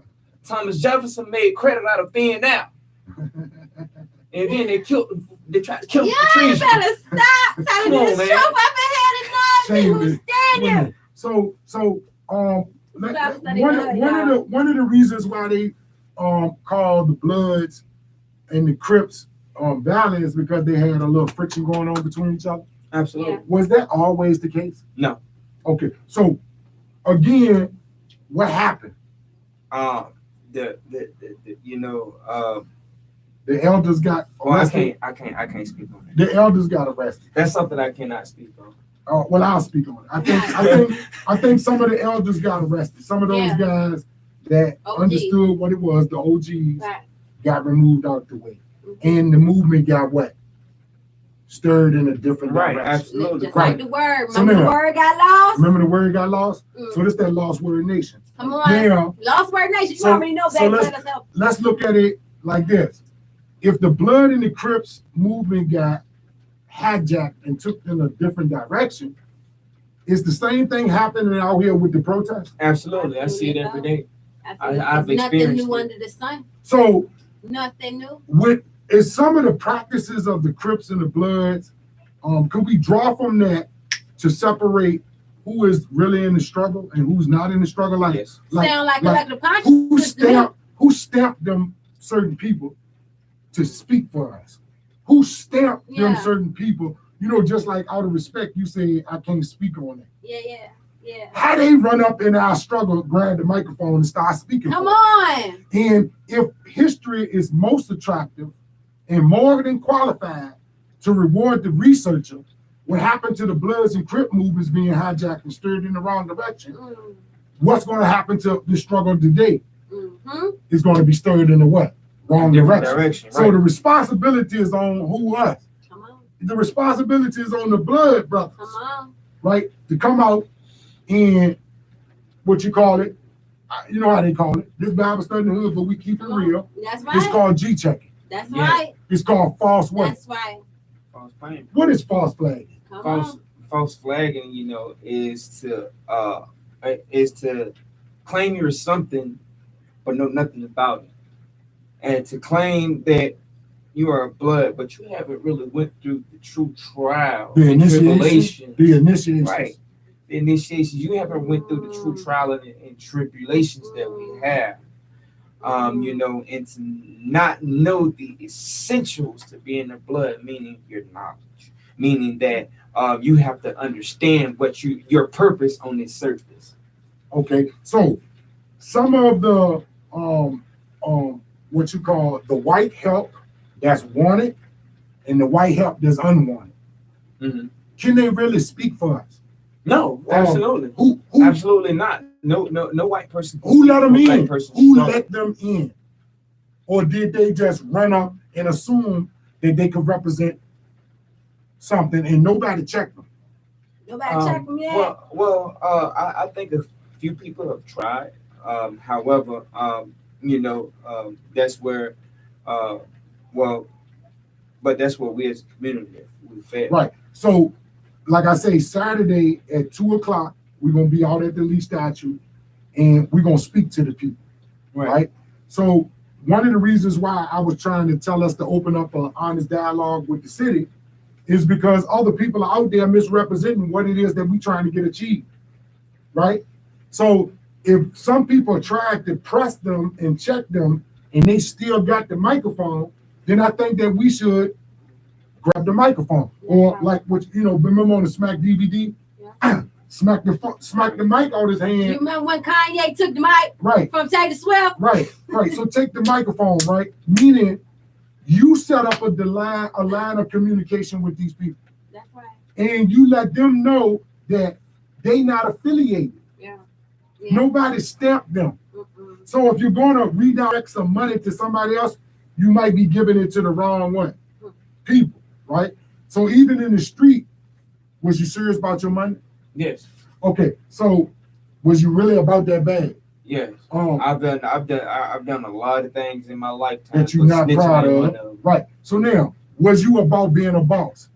Thomas Jefferson made credit out of thin out. And then they tried to kill him for Yeah, you treason. better stop telling Come me on, the man. truth. I've been here tonight. Shame People it. standing. So Stop studying one blood, of the reasons why they called the Bloods and the Crips violent is because they had a little friction going on between each other. Absolutely. Yeah. Was that always the case? No. Okay. So again, what happened? The The elders got arrested. I can't speak on that. The elders got arrested. That's something I cannot speak on. Well, I'll speak on it. I think some of the elders got arrested. Some of those Yeah. guys that OG. understood what it was, the OGs, Right. got removed out the way, and the movement got what? Stirred in a different Right, direction. absolutely. Just like the word. So Remember the now- word got lost? Remember the word got lost? Mm. So this that lost word nation. Come on. Now Lost word nation. You So- already know so that. let's- Let us help. let's look at it like this: if the Blood and the Crips movement got hijacked and took in a different direction, is the same thing happening out here with the protests? Absolutely. I see it every day. I think I've there's nothing experienced new it. under the sun. So Nothing new. is some of the practices of the Crips and the Bloods, could we draw from that to separate who is really in the struggle and who's not in the struggle? Like, Yes. Sound like like collective consciousness to me. who stamped them certain people to speak for us? Who stamped them Yeah. certain people? You know, just like out of respect, you say I can't speak on it. Yeah. How they run up in our struggle, grab the microphone and start speaking. Come for us? on. And if history is most attractive and more than qualified to reward the researcher, what happened to the Bloods and Crip movements being hijacked and stirred in the wrong direction? What's going to happen to the struggle today? Mm-hmm. Is going to be stirred in the what? Wrong Different direction. direction. So Right. the responsibility is on who us. Come on. The responsibility is on the Blood brothers, Come on. right? To come out and what you call it, you know how they call it. This Bible study in the hood, but we keep it Come on. real. That's It's right. called G checking. That's Yeah. right. It's called false what? That's right. False claim. What is false flag? Come False on. false flagging, is to claim you're something but know nothing about it. And to claim that you are a blood, but you haven't really went through the true trial The and initiation. tribulation. The initiation. Right. The initiations. You haven't went through the true trial and tribulations that we have. And to not know the essentials to being the blood, meaning your knowledge, meaning that you have to understand what your purpose on this surface. Okay. So some of the what you call the white help that's wanted and the white help that's unwanted. Mhm. Can they really speak for us? No, absolutely, Who absolutely not. No white person. who let them no black in? person Who struggle. let them in? Or did they just run up and assume that they could represent something and nobody checked them? Nobody check them yet. I think a few people have tried. However, that's where, well, but that's where we as a community we fail. Right. So, like I say, Saturday at 2:00, we're gonna be out at the Lee statue, and we're gonna speak to the people. Right. So, one of the reasons why I was trying to tell us to open up an honest dialogue with the city is because other people are out there misrepresenting what it is that we're trying to get achieved. Right. So, if some people tried to press them and check them, and they still got the microphone, then I think that we should grab the microphone, or like what remember on the Smack DVD, smack the mic out his You hand. remember when Kanye took the mic Right, from Taylor Swift? right. So take the microphone, right? Meaning you set up a line of communication with these people, That's right. and you let them know that they not affiliated. Yeah. Nobody stamped them. Mm-mm. So if you're going to redirect some money to somebody else, you might be giving it to the wrong one. People. Right? So even in the street, was you serious about your money? Yes. Okay, so was you really about that bag? Yes. I've done a lot of things in my lifetime That you're not snitching proud ain't of. one them. Right. So now, was you about being a boss?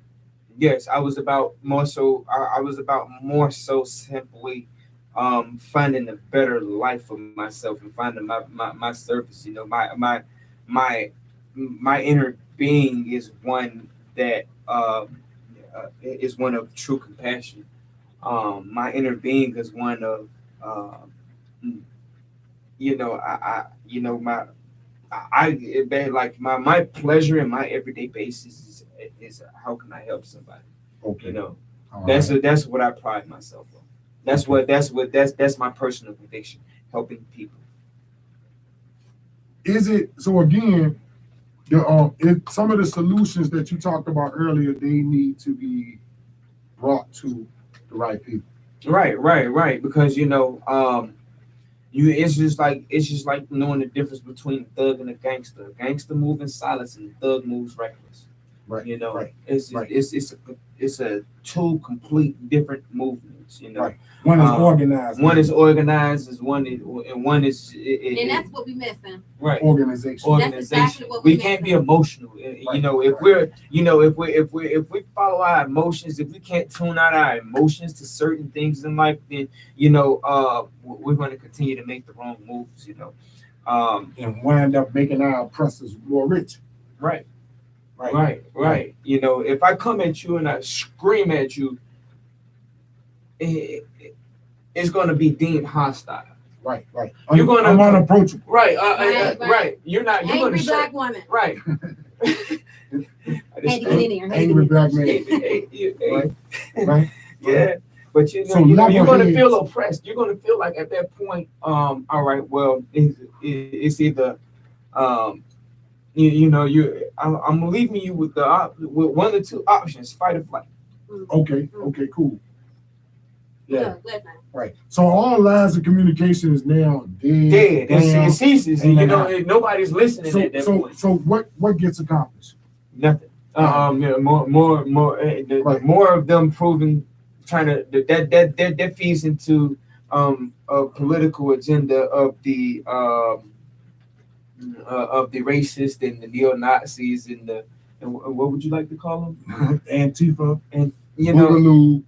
Yes, I was about more so. I was about more so simply finding a better life for myself and finding my surface. My inner being is one that is one of true compassion. My inner being is one of my pleasure in my everyday basis is how can I help somebody? Okay. That's what I pride myself on. That's my personal conviction, helping people. Is it so again? Some of the solutions that you talked about earlier, they need to be brought to the right people. Right. Because it's just like knowing the difference between a thug and a gangster. A gangster moves in silence and a thug moves reckless. Right. Right. It's a two complete different movements. Right. One is organized. One is organized, and one is. And that's what we missing. Right. Organization. That's exactly what we we can't be missing. emotional. Right. If we follow our emotions, if we can't tune out our emotions to certain things in life, then we're going to continue to make the wrong moves. And wind up making our oppressors more rich. Right. If I come at you and I scream at you, it's going to be deemed hostile. Right. You're going to I'm unapproachable. Right. Right. You're not. You're going Angry to black woman. Right. Had to get in here. Angry black man. Right. Yeah. But So you're going to level feel heads. oppressed. You're going to feel like at that point, all right, well, it's either, I'm leaving you with with one of the two options: fight or flight. Okay, cool. Yeah. Listen. Right. So all lines of communication is now dead. It ceases. and Nobody's listening at that point. So what gets accomplished? Nothing. More of them proving, trying to that feeds into a political agenda of the racist and the neo-Nazis and what would you like to call them? Antifa And Boogaloo,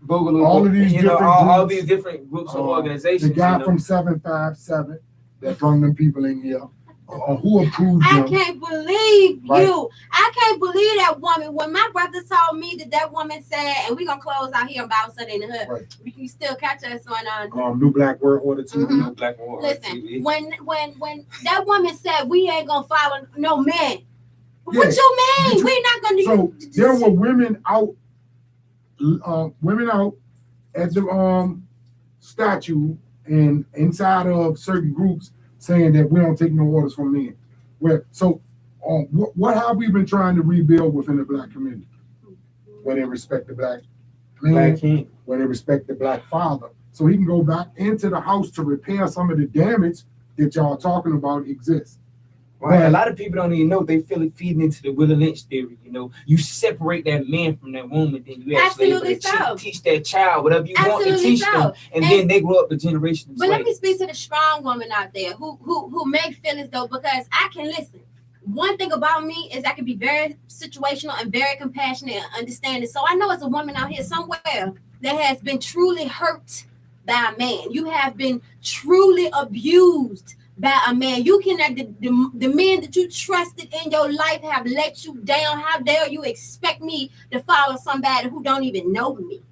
all of these different all groups. these different groups and organizations. The guy from 757 that brought them people in here, who approved I them. can't believe Right. you. I can't believe that woman. When my brother told me that woman said, and we're gonna close out here on Bible Sunday in the Hood. Right. You can still catch us on New Black World Order too. Mhm. Black War. Listen, TV. when that woman said we ain't gonna follow no men. What Yeah. you mean? We're not gonna So there were women out at the statue and inside of certain groups saying that we don't take no orders from men. What have we been trying to rebuild within the black community? Where they respect the black Black king. where they respect the black father. So he can go back into the house to repair some of the damage that y'all talking about exists. Right. But- A lot of people don't even know they feel it feeding into the Willie Lynch theory. You know, you separate that man from that woman, then you actually able Absolutely to so. teach that child whatever you want to Absolutely teach so. them, and And- then they grow up the generation. But let me speak to the strong woman out there who may feel as though, because I can listen. One thing about me is I can be very situational and very compassionate and understanding. So I know it's a woman out here somewhere that has been truly hurt by a man. You have been truly abused by a man. You cannot, the men that you trusted in your life have let you down. How dare you expect me to follow somebody who don't even know me?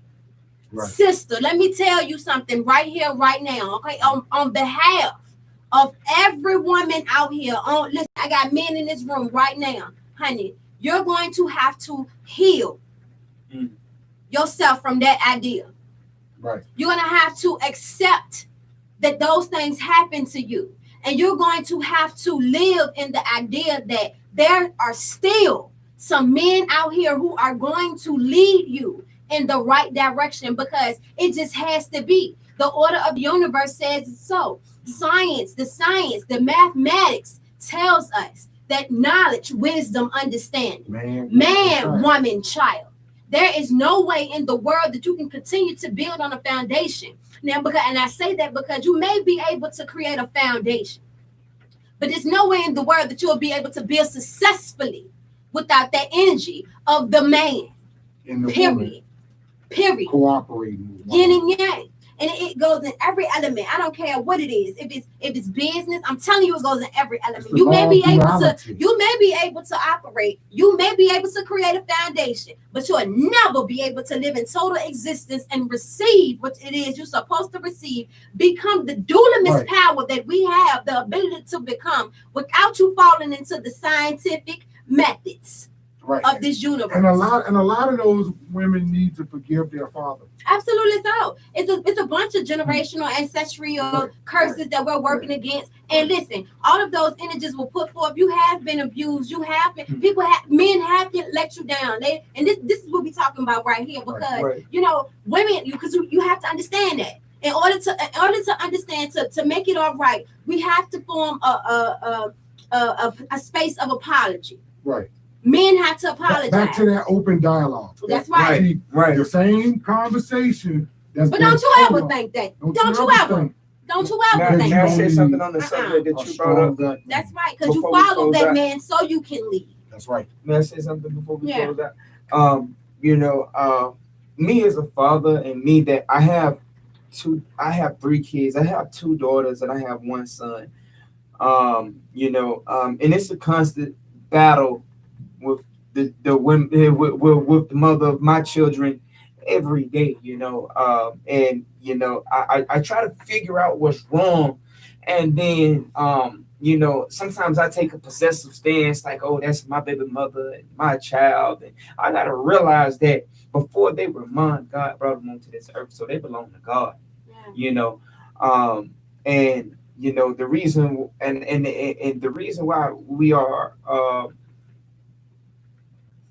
Right. Sister, let me tell you something right here, right now, okay? On behalf of every woman out here, listen, I got men in this room right now, honey. You're going to have to heal yourself from that idea. Right. You're going to have to accept that those things happen to you. And you're going to have to live in the idea that there are still some men out here who are going to lead you in the right direction, because it just has to be. The order of the universe says it so. Science, the mathematics tells us that knowledge, wisdom, understanding, man, woman, child. There is no way in the world that you can continue to build on a foundation. Now, and I say that because you may be able to create a foundation, but there's no way in the world that you'll be able to build successfully without that energy of the man. In the Period. woman Period. cooperating. with one Yin and another. yang. And it goes in every element. I don't care what it is. If it's business, I'm telling you, it goes in every element. the You may law be of able duality. to operate. You may be able to create a foundation, but you'll never be able to live in total existence and receive what it is you're supposed to receive. Become the dunamis Right. power that we have the ability to become without you falling into the scientific methods Right. of this universe. And a lot of those women need to forgive their father. Absolutely so. It's a bunch of generational ancestral curses that we're working against. And listen, all of those energies will put forth. You have been abused. You have been men have let you down. This is what we're talking about right here, because you know, women, because you have to understand that. In order to understand, to make it all right, we have to form a space of apology. Right. Men have to apologize. Back to that open dialogue. That's right. See, Right. The same conversation. That's But been don't you ever told. think that. Don't Don't you you ever ever. think Don't you Now, ever think may I you that. say don't something need on the a subject that a you brought strong up? black That's man? right, because you Before we follow close that out. man so you can lead. That's right. May I say something before we Yeah. close out? You know, me as a father, and me that I have 3 kids. I have 2 daughters and I have 1 son. You know, and it's a constant battle with the women, with the mother of my children every day, you know. And you know, I try to figure out what's wrong, and then you know, sometimes I take a possessive stance, like, oh, that's my baby mother and my child, and I gotta realize that before they were mine, God brought them onto this earth, so they belong to God, you know. And you know, the reason and the reason why we are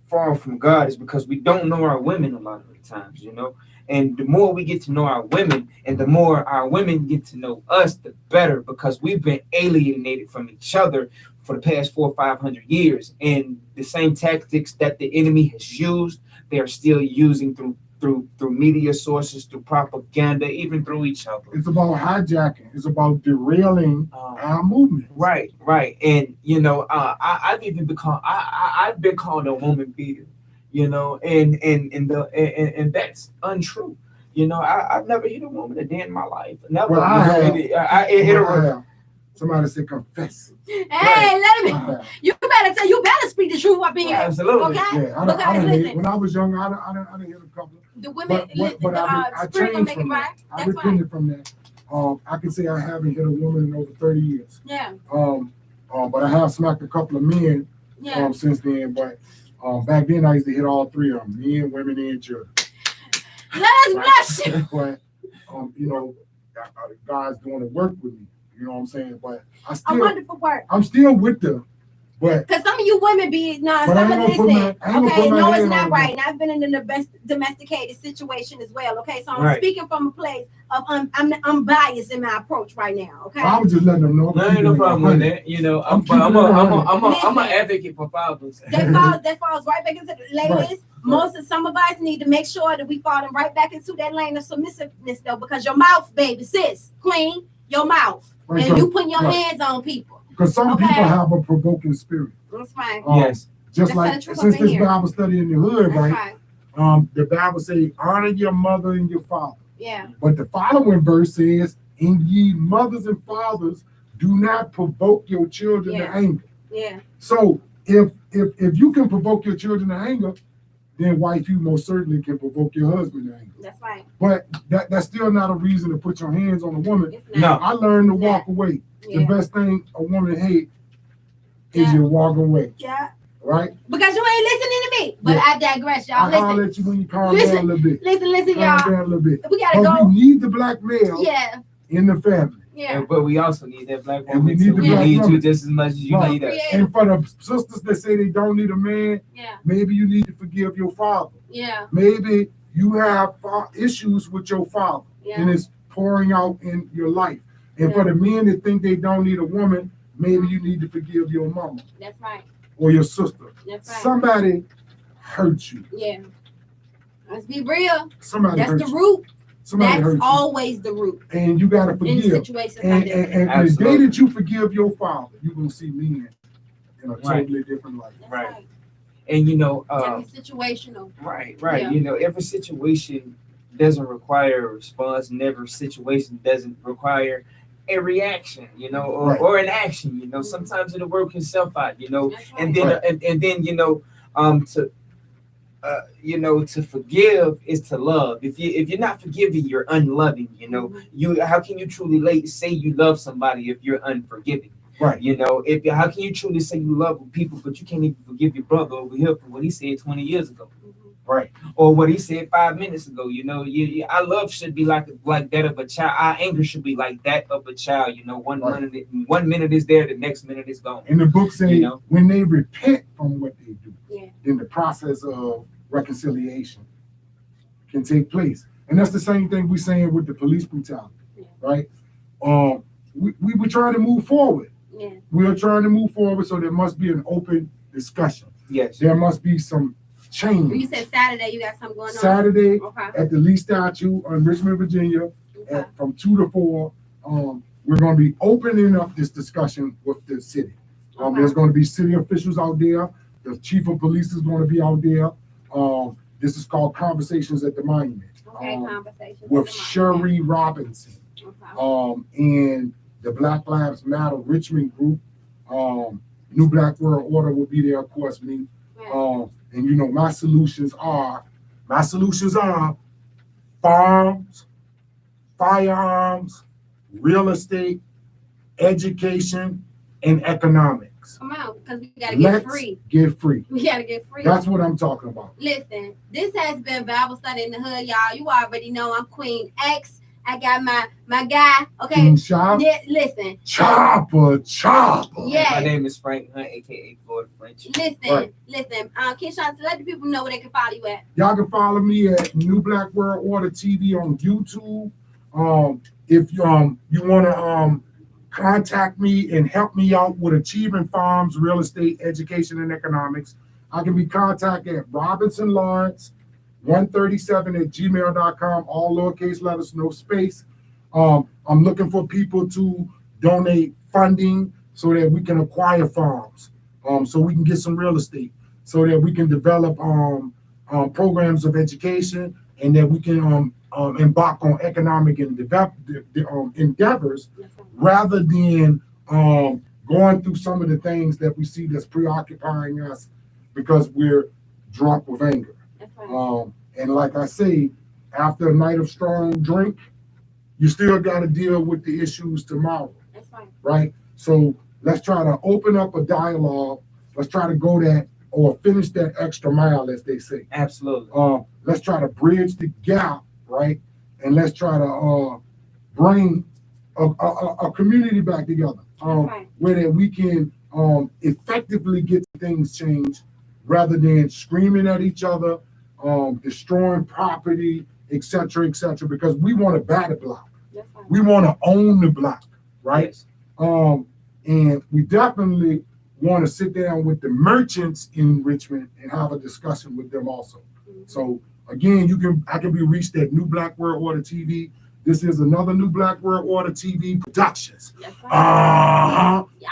far from God is because we don't know our women a lot of the times, you know. And the more we get to know our women, and the more our women get to know us, the better, because we've been alienated from each other for the past 400 or 500 years. And the same tactics that the enemy has used, they are still using through media sources, through propaganda, even through each other. It's about hijacking. It's about derailing our movement. Right. And you know, I've even become I've been called a woman beater, you know, and that's untrue. You know, I've never hit a woman a day in my life. Never. Well, I have. It Somebody said confess. Hey, I let me. have. You better speak the truth up in here. Absolutely. Okay. Yeah, I Because done hit- listen, when I was young, I done hit a couple. the women, But I spirit gonna changed make it from right. that. I That's right. repented from that. I can say I haven't hit a woman in over 30 years. Yeah. But I have smacked a couple of men Yeah. since then. But back then I used to hit all 3 of them, men, women, and children. Let us bless you. But you know, God's doing the work with me. You know what I'm saying? But A wonderful work. I'm still with the But Because some of you women be no, But I some ain't of gonna put listen. my- I ain't gonna Okay, put my no, it's hand not on right. it. And I've been in the domesticated situation as well. Okay, so I'm Right. speaking from a place of I'm biased in my approach right now. Okay, I was just letting them know. No, ain't no problem with that. You know, I'm keeping an it 100. advocate for fathers. that falls right back into the ladies. Right. Most of some of us need to make sure that we falling right back into that lane of submissiveness though, because your mouth, baby, sis, queen, your mouth, Right, and you putting your right. hands on people. Because some Okay. people have a provoking spirit. That's fine. Yes. Just That's like the truth since up in this here. Bible study in the hood, That's right? fine. The Bible say, honor your mother and your father. Yeah. But the following verse says, and ye mothers and fathers, do not provoke your children to Yeah. anger. Yeah. So if you can provoke your children to anger, then wife, you most certainly can provoke your husband to anger. That's right. But that's still not a reason to put your hands on a woman. It's not. I learned to It's walk not. away. The Yeah. best thing a woman hate is Yeah. you walk away, Yeah. right? Because you ain't listening to me. But Yeah. I digress, y'all. I holler Listen. at you when you calm Listen. down a little bit. Listen, Calm y'all. down a little bit. We gotta But go. we need the black male Yeah. in the family. Yeah. But we also need that black And we woman need too. the We black need you woman. just as much as you Right. need us. Yeah. And for the sisters that say they don't need a man, Yeah. maybe you need to forgive your father. Yeah. Maybe you have issues with your father, and Yeah. it's pouring out in your life. And for Yeah. the men that think they don't need a woman, maybe you need to forgive your mama That's right. or your sister. That's right. Somebody hurt you. Yeah. Let's be real. Somebody That's hurt the you. root. Somebody That's hurt you. always the root And you gotta in forgive. situations And, like and, this. and the day Absolutely. that you forgive your father, you're gonna see men in a Right. totally different light. That's Right. right. And you know, Every situational. right. Yeah. You know, every situation doesn't require a response, and every situation doesn't require a reaction, you know, Right. or an action. You know, sometimes it'll work itself out, you know, That's right. and then and then to forgive is to love. If you're not forgiving, you're unloving. You know, how can you truly say you love somebody if you're unforgiving? Right. You know, how can you truly say you love people, but you can't even forgive your brother over here for what he said 20 years ago, Right. or what he said 5 minutes ago? You know, our love should be like that of a child. Our anger should be like that of a child. You know, one minute is there, the next minute is gone. And the book says You know? when they repent from what they do, Yeah. then the process of reconciliation can take place. And that's the same thing we're saying with the police brutality, Yeah. right? We were trying to move forward. Yeah. We are trying to move forward, so there must be an open discussion. Yes. There must be some change. You said Saturday you got something going on. Saturday Okay. at the Lee Statue on Richmond, Virginia, Okay. from 2 to 4. We're going to be opening up this discussion with the city. Okay. There's going to be city officials out there. The chief of police is going to be out there. This is called Conversations at the Monument. Okay. Conversation With Sherry Robinson. Okay. And the Black Lives Matter Richmond group. New Black World Order will be there, of course, me. Right. And you know, my solutions are farms, firearms, real estate, education, and economics. Come on, because we gotta get Let's free. get free. We gotta get free. That's what I'm talking about. Listen, this has been Bible Study in the Hood, y'all. You already know I'm Queen X. I got my guy. Okay. King Shop, Yeah, listen. Chopper. Yeah. My name is Frank Hunt, aka Florida French. Listen. Right. Listen. Keyshawn, let the people know where they can follow you at. Y'all can follow me at New Black World Order TV on YouTube. If you want to contact me and help me out with achieving farms, real estate, education, and economics, I can be contacted at Robinson Lawrence 137 at gmail.com, all lowercase letters, no space. I'm looking for people to donate funding so that we can acquire farms, so we can get some real estate, so that we can develop programs of education, and that we can embark on economic and endeavors, rather than going through some of the things that we see that's preoccupying us because we're drunk with anger. That's right. And like I say, after a night of strong drink, you still got to deal with the issues tomorrow, That's right. right? So let's try to open up a dialogue. Let's try to go that or finish that extra mile, as they say. Absolutely. Let's try to bridge the gap, right? And let's try to bring a community back together, Right. where that we can effectively get things changed rather than screaming at each other, destroying property, etc., etc. Because we want to buy the block. That's fine. We want to own the block, right? Yes. And we definitely want to sit down with the merchants in Richmond and have a discussion with them also. So again, I can be reached at New Black World Order TV. This is another New Black World Order TV Productions. That's fine. Yeah.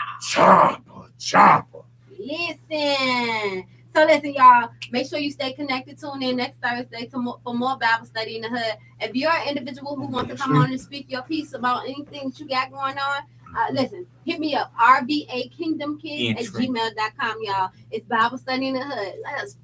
Chopper. Listen. So listen, y'all. Make sure you stay connected. Tune in next Thursday for more Bible study in the hood. If you're an individual who wants to come on and speak your piece about anything that you got going on, listen, hit me up, rbakingdomkids@gmail.com, y'all. It's Bible study in the hood. Let us